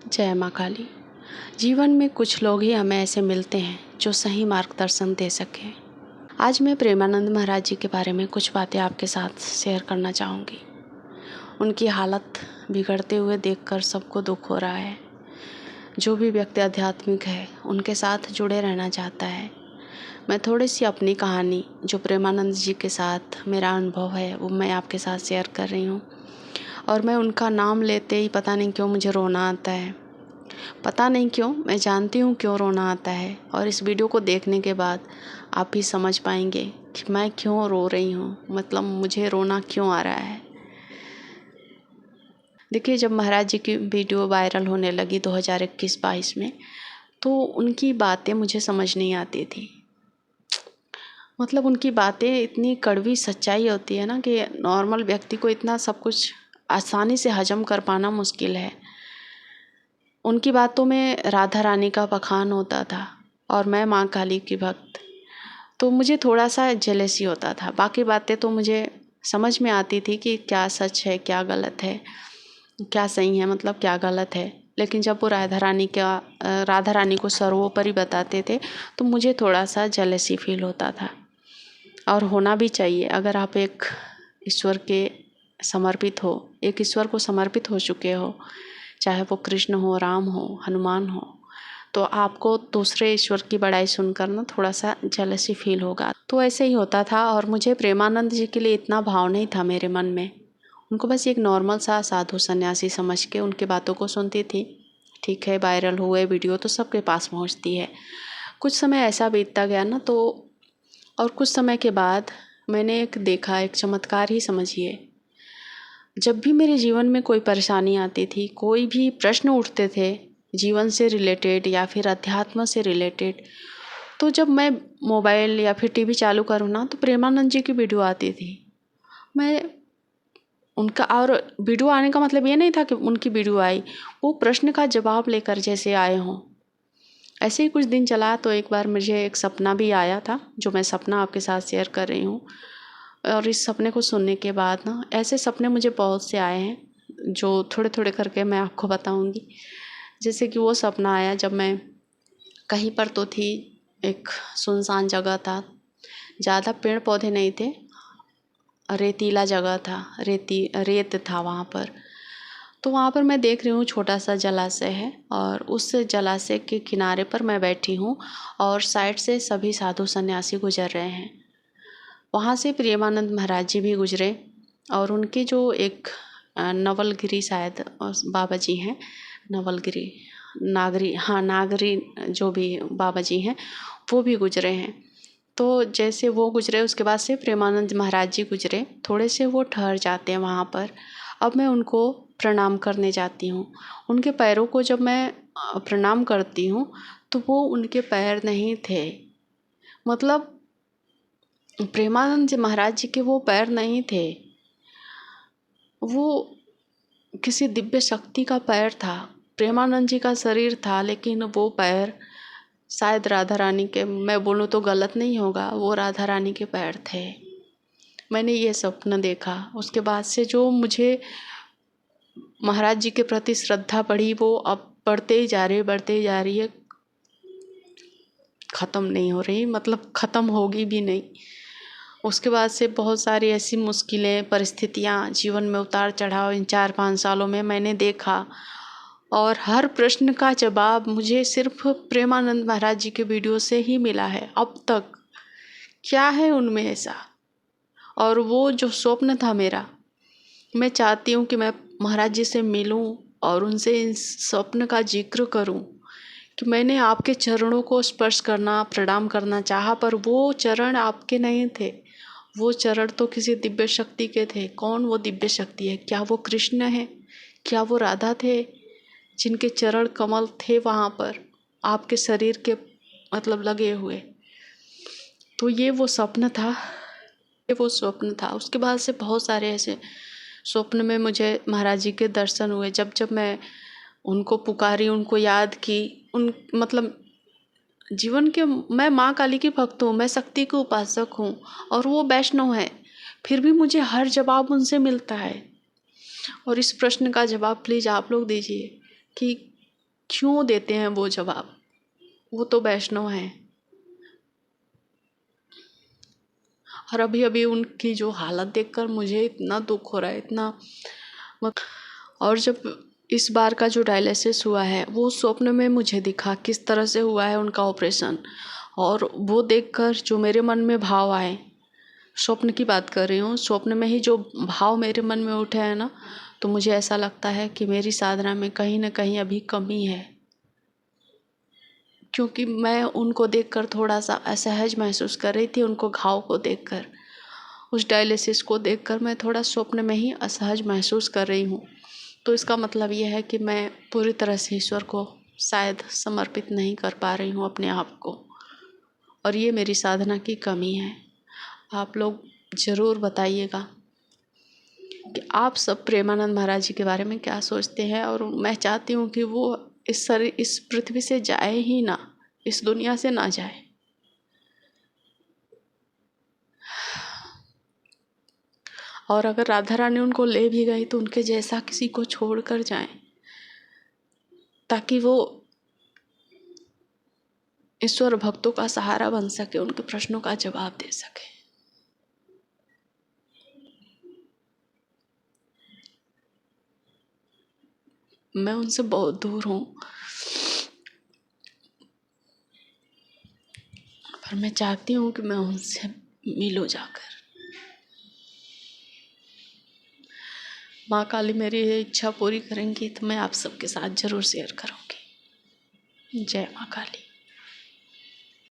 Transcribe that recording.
जय माँ काली। जीवन में कुछ लोग ही हमें ऐसे मिलते हैं जो सही मार्गदर्शन दे सकें। आज मैं प्रेमानंद महाराज जी के बारे में कुछ बातें आपके साथ शेयर करना चाहूँगी। उनकी हालत बिगड़ते हुए देखकर सबको दुख हो रहा है। जो भी व्यक्ति आध्यात्मिक है उनके साथ जुड़े रहना चाहता है। मैं थोड़ी सी अपनी कहानी जो प्रेमानंद जी के साथ मेरा अनुभव है वो मैं आपके साथ शेयर कर रही हूँ। और मैं उनका नाम लेते ही पता नहीं क्यों मुझे रोना आता है। पता नहीं क्यों, मैं जानती हूँ क्यों रोना आता है। और इस वीडियो को देखने के बाद आप भी समझ पाएंगे कि मैं क्यों रो रही हूँ, मतलब मुझे रोना क्यों आ रहा है। देखिए, जब महाराज जी की वीडियो वायरल होने लगी 2021-22 में, तो उनकी बातें मुझे समझ नहीं आती थी। मतलब उनकी बातें इतनी कड़वी सच्चाई होती है ना कि नॉर्मल व्यक्ति को इतना सब कुछ आसानी से हजम कर पाना मुश्किल है। उनकी बातों में राधा रानी का बखान होता था और मैं माँ काली की भक्त, तो मुझे थोड़ा सा जेलसी होता था। बाकी बातें तो मुझे समझ में आती थी कि क्या सच है, क्या गलत है, क्या सही है, मतलब क्या गलत है। लेकिन जब वो राधा रानी को सर्वोपरि बताते थे तो मुझे थोड़ा सा जेलसी फील होता था। और होना भी चाहिए। अगर आप एक ईश्वर के समर्पित हो, एक ईश्वर को समर्पित हो चुके हो, चाहे वो कृष्ण हो, राम हो, हनुमान हो, तो आपको दूसरे ईश्वर की बड़ाई सुनकर ना थोड़ा सा जेलसी फील होगा। तो ऐसे ही होता था। और मुझे प्रेमानंद जी के लिए इतना भाव नहीं था मेरे मन में। उनको बस एक नॉर्मल सा साधु सन्यासी समझ के उनकी बातों को सुनती थी। ठीक है, वायरल हुए वीडियो तो सबके पास पहुंचती है। कुछ समय ऐसा बीतता गया ना, तो और कुछ समय के बाद मैंने एक चमत्कार ही समझिए। जब भी मेरे जीवन में कोई परेशानी आती थी, कोई भी प्रश्न उठते थे जीवन से रिलेटेड या फिर अध्यात्म से रिलेटेड, तो जब मैं मोबाइल या फिर टीवी चालू करूँ ना, तो प्रेमानंद जी की वीडियो आती थी। मैं उनका, और वीडियो आने का मतलब ये नहीं था कि उनकी वीडियो आई, वो प्रश्न का जवाब लेकर जैसे आए हों। ऐसे ही कुछ दिन चला तो एक बार मुझे एक सपना भी आया था, जो मैं सपना आपके साथ शेयर कर रही हूँ। और इस सपने को सुनने के बाद ना, ऐसे सपने मुझे बहुत से आए हैं जो थोड़े थोड़े करके मैं आपको बताऊंगी। जैसे कि वो सपना आया जब मैं कहीं पर तो थी, एक सुनसान जगह था, ज़्यादा पेड़ पौधे नहीं थे, रेतीला जगह था, रेत था वहाँ पर। तो वहाँ पर मैं देख रही हूँ छोटा सा जलाशय है और उस जलाशय के किनारे पर मैं बैठी हूँ और साइड से सभी साधु सन्यासी गुजर रहे हैं। वहाँ से प्रेमानंद महाराज जी भी गुजरे और उनके जो एक नवलगिरी शायद बाबा जी हैं, नवलगिरी नागरी, हाँ नागरी, जो भी बाबा जी हैं वो भी गुजरे हैं। तो जैसे वो गुजरे उसके बाद से प्रेमानंद महाराज जी गुजरे, थोड़े से वो ठहर जाते हैं वहाँ पर। अब मैं उनको प्रणाम करने जाती हूँ। उनके पैरों को जब मैं प्रणाम करती हूँ तो वो उनके पैर नहीं थे, मतलब प्रेमानंद जी महाराज जी के वो पैर नहीं थे, वो किसी दिव्य शक्ति का पैर था। प्रेमानंद जी का शरीर था लेकिन वो पैर शायद राधा रानी के, मैं बोलूँ तो गलत नहीं होगा, वो राधा रानी के पैर थे। मैंने ये सपना देखा। उसके बाद से जो मुझे महाराज जी के प्रति श्रद्धा बढ़ी, वो अब बढ़ते ही जा रही है, ख़त्म नहीं हो रही, मतलब ख़त्म होगी भी नहीं। उसके बाद से बहुत सारी ऐसी मुश्किलें, परिस्थितियाँ, जीवन में उतार चढ़ाव इन 4-5 सालों में मैंने देखा। और हर प्रश्न का जवाब मुझे सिर्फ प्रेमानंद महाराज जी के वीडियो से ही मिला है अब तक। क्या है उनमें ऐसा? और वो जो स्वप्न था मेरा, मैं चाहती हूँ कि मैं महाराज जी से मिलूँ और उनसे इस स्वप्न का जिक्र करूँ कि मैंने आपके चरणों को स्पर्श करना, प्रणाम करना चाहा, पर वो चरण आपके नहीं थे। वो चरण तो किसी दिव्य शक्ति के थे। कौन वो दिव्य शक्ति है? क्या वो कृष्ण है? क्या वो राधा थे जिनके चरण कमल थे वहाँ पर आपके शरीर के, मतलब लगे हुए? तो ये वो स्वप्न था, ये वो स्वप्न था। उसके बाद से बहुत सारे ऐसे स्वप्न में मुझे महाराज जी के दर्शन हुए। जब जब मैं उनको पुकारी, उनको याद की, उन मतलब जीवन के, मैं माँ काली की भक्त हूँ, मैं शक्ति के उपासक हूँ और वो वैष्णव है, फिर भी मुझे हर जवाब उनसे मिलता है। और इस प्रश्न का जवाब प्लीज़ आप लोग दीजिए कि क्यों देते हैं वो जवाब? वो तो वैष्णव हैं। और अभी अभी उनकी जो हालत देखकर मुझे इतना दुख हो रहा है, इतना और जब इस बार का जो डायलिसिस हुआ है वो स्वप्न में मुझे दिखा किस तरह से हुआ है उनका ऑपरेशन, और वो देखकर जो मेरे मन में भाव आए, स्वप्न की बात कर रही हूँ, स्वप्न में ही जो भाव मेरे मन में उठे हैं ना, तो मुझे ऐसा लगता है कि मेरी साधना में कहीं ना कहीं अभी कमी है। क्योंकि मैं उनको देखकर थोड़ा सा असहज महसूस कर रही थी, उनको घाव को देखकर, उस डायलिसिस को देखकर मैं थोड़ा स्वप्न में ही असहज महसूस कर रही हूँ। तो इसका मतलब ये है कि मैं पूरी तरह से ईश्वर को शायद समर्पित नहीं कर पा रही हूँ अपने आप को, और ये मेरी साधना की कमी है। आप लोग ज़रूर बताइएगा कि आप सब प्रेमानंद महाराज जी के बारे में क्या सोचते हैं। और मैं चाहती हूँ कि वो इस पृथ्वी से जाए ही ना, इस दुनिया से ना जाए। और अगर राधा रानी उनको ले भी गई तो उनके जैसा किसी को छोड़ कर जाएं, ताकि वो ईश्वर भक्तों का सहारा बन सके, उनके प्रश्नों का जवाब दे सके। मैं उनसे बहुत दूर हूँ, पर मैं चाहती हूँ कि मैं उनसे मिलूं जाकर। माँ काली मेरी ये इच्छा पूरी करेंगी तो मैं आप सबके साथ जरूर शेयर करूँगी। जय माँ काली।